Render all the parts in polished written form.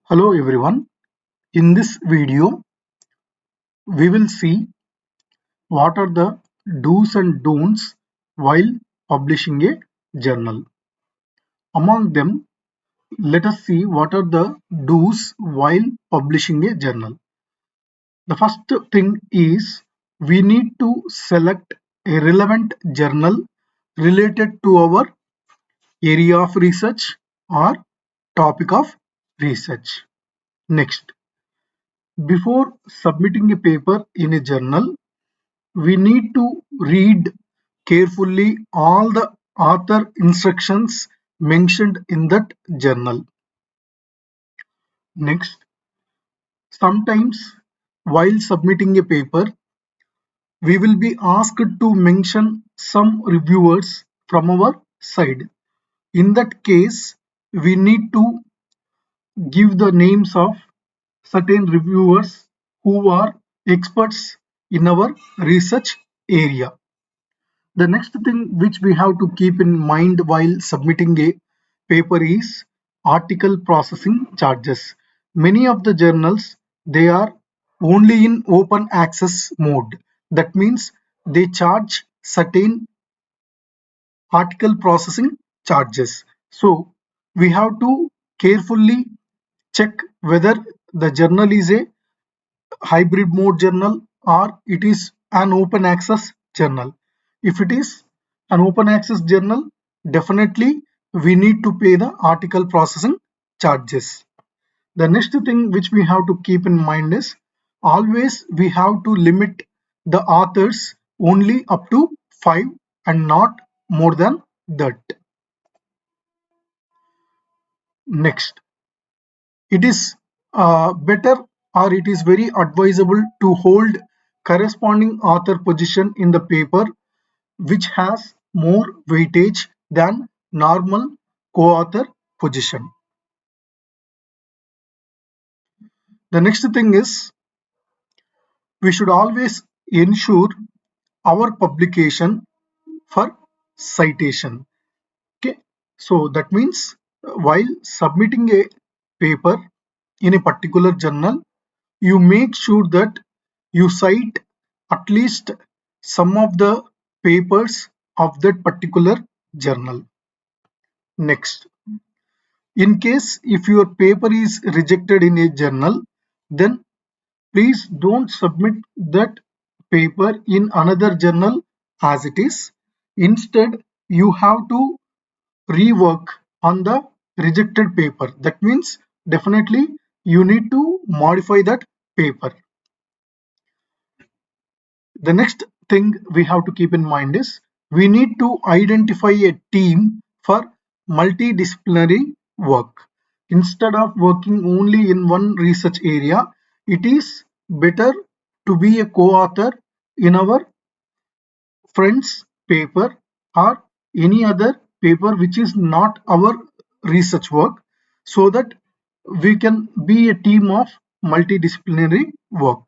Hello everyone. In this video, we will see what are the do's and don'ts while publishing a journal. Among them, let us see what are the do's while publishing a journal. The first thing is we need to select a relevant journal related to our area of research or topic of research. Next, before submitting a paper in a journal, we need to read carefully all the author instructions mentioned in that journal. Next, sometimes while submitting a paper, we will be asked to mention some reviewers from our side. In that case, we need to give the names of certain reviewers who are experts in our research area. The next thing which we have to keep in mind while submitting a paper is article processing charges. Many of the journals, they are only in open access mode. That means they charge certain article processing charges. So we have to carefully check whether the journal is a hybrid mode journal or it is an open access journal. If it is an open access journal, definitely we need to pay the article processing charges. The next thing which we have to keep in mind is always we have to limit the authors only up to 5 and not more than that. Next, it is better or it is very advisable to hold corresponding author position in the paper which has more weightage than normal co-author position. The next thing is we should always ensure our publication for citation. Okay, so that means while submitting a paper in a particular journal, you make sure that you cite at least some of the papers of that particular journal. Next, in case if your paper is rejected in a journal, then please don't submit that paper in another journal as it is. Instead, you have to rework on the rejected paper. That means definitely you need to modify that paper. The next thing we have to keep in mind is we need to identify a team for multidisciplinary work. Instead of working only in one research area, it is better to be a co-author in our friend's paper or any other paper which is not our research work, so that we can be a team of multidisciplinary work.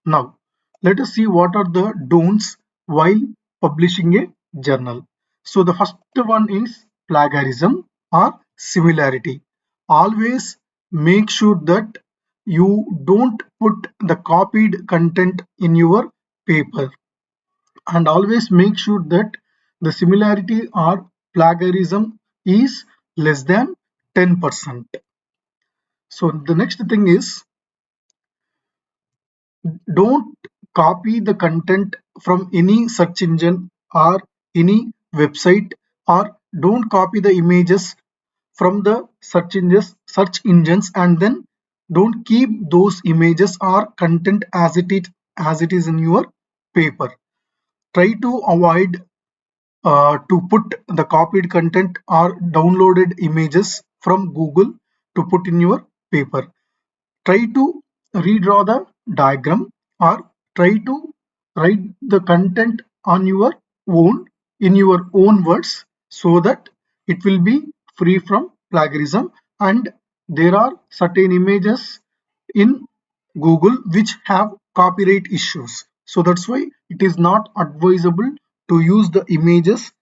Now, let us see what are the don'ts while publishing a journal. So, the first one is plagiarism or similarity. Always make sure that you don't put the copied content in your paper, and always make sure that the similarity or plagiarism is less than 10%. So, the next thing is don't copy the content from any search engine or any website, or don't copy the images from the search engines and then don't keep those images or content as it is in your paper. Try to avoid to put the copied content or downloaded images from Google to put in your paper. Try to redraw the diagram or try to write the content on your own in your own words, so that it will be free from plagiarism. And there are certain images in Google which have copyright issues, so that's why it is not advisable to use the images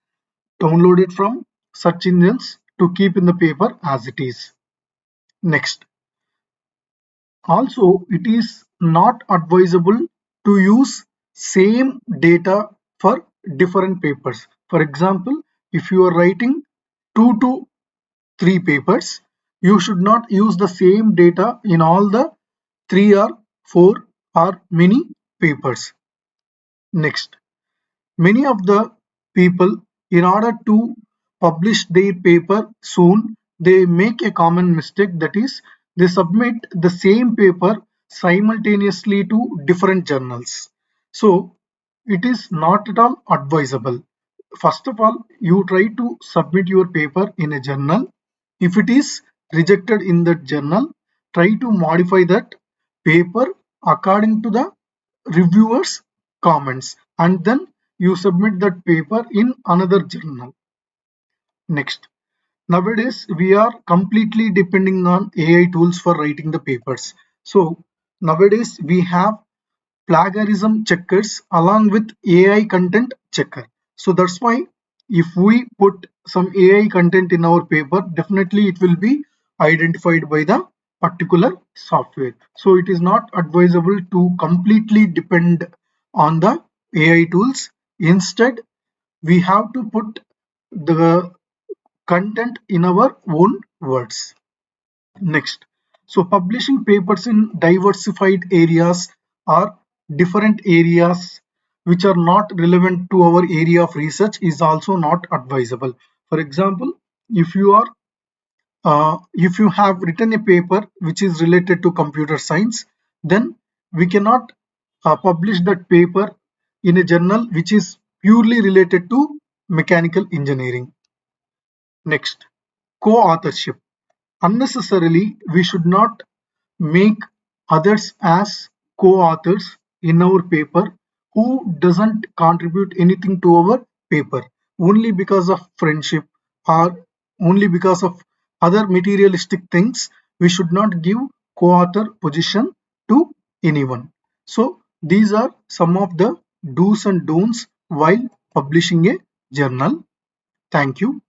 downloaded from search engines to keep in the paper as it is. Next, Also, it is not advisable to use same data for different papers. For example, if you are writing 2 to 3 papers, you should not use the same data in all the 3 or 4 or many papers. Next, many of the people, in order to publish their paper soon, they make a common mistake, that is, they submit the same paper simultaneously to different journals. So, it is not at all advisable. First of all, you try to submit your paper in a journal. If it is rejected in that journal, try to modify that paper according to the reviewers' comments, and then you submit that paper in another journal. Next, nowadays we are completely depending on AI tools for writing the papers. So nowadays we have plagiarism checkers along with AI content checker. So that's why if we put some AI content in our paper, definitely it will be identified by the particular software. So it is not advisable to completely depend on the AI tools. Instead, we have to put the content in our own words. Next, so publishing papers in diversified areas or different areas which are not relevant to our area of research is also not advisable. For example, if you are if you have written a paper which is related to computer science, then we cannot publish that paper in a journal which is purely related to mechanical engineering. Next, co-authorship. Unnecessarily, we should not make others as co-authors in our paper who doesn't contribute anything to our paper only because of friendship or only because of other materialistic things. We should not give co-author position to anyone. So these are some of the do's and don'ts while publishing a journal. Thank you.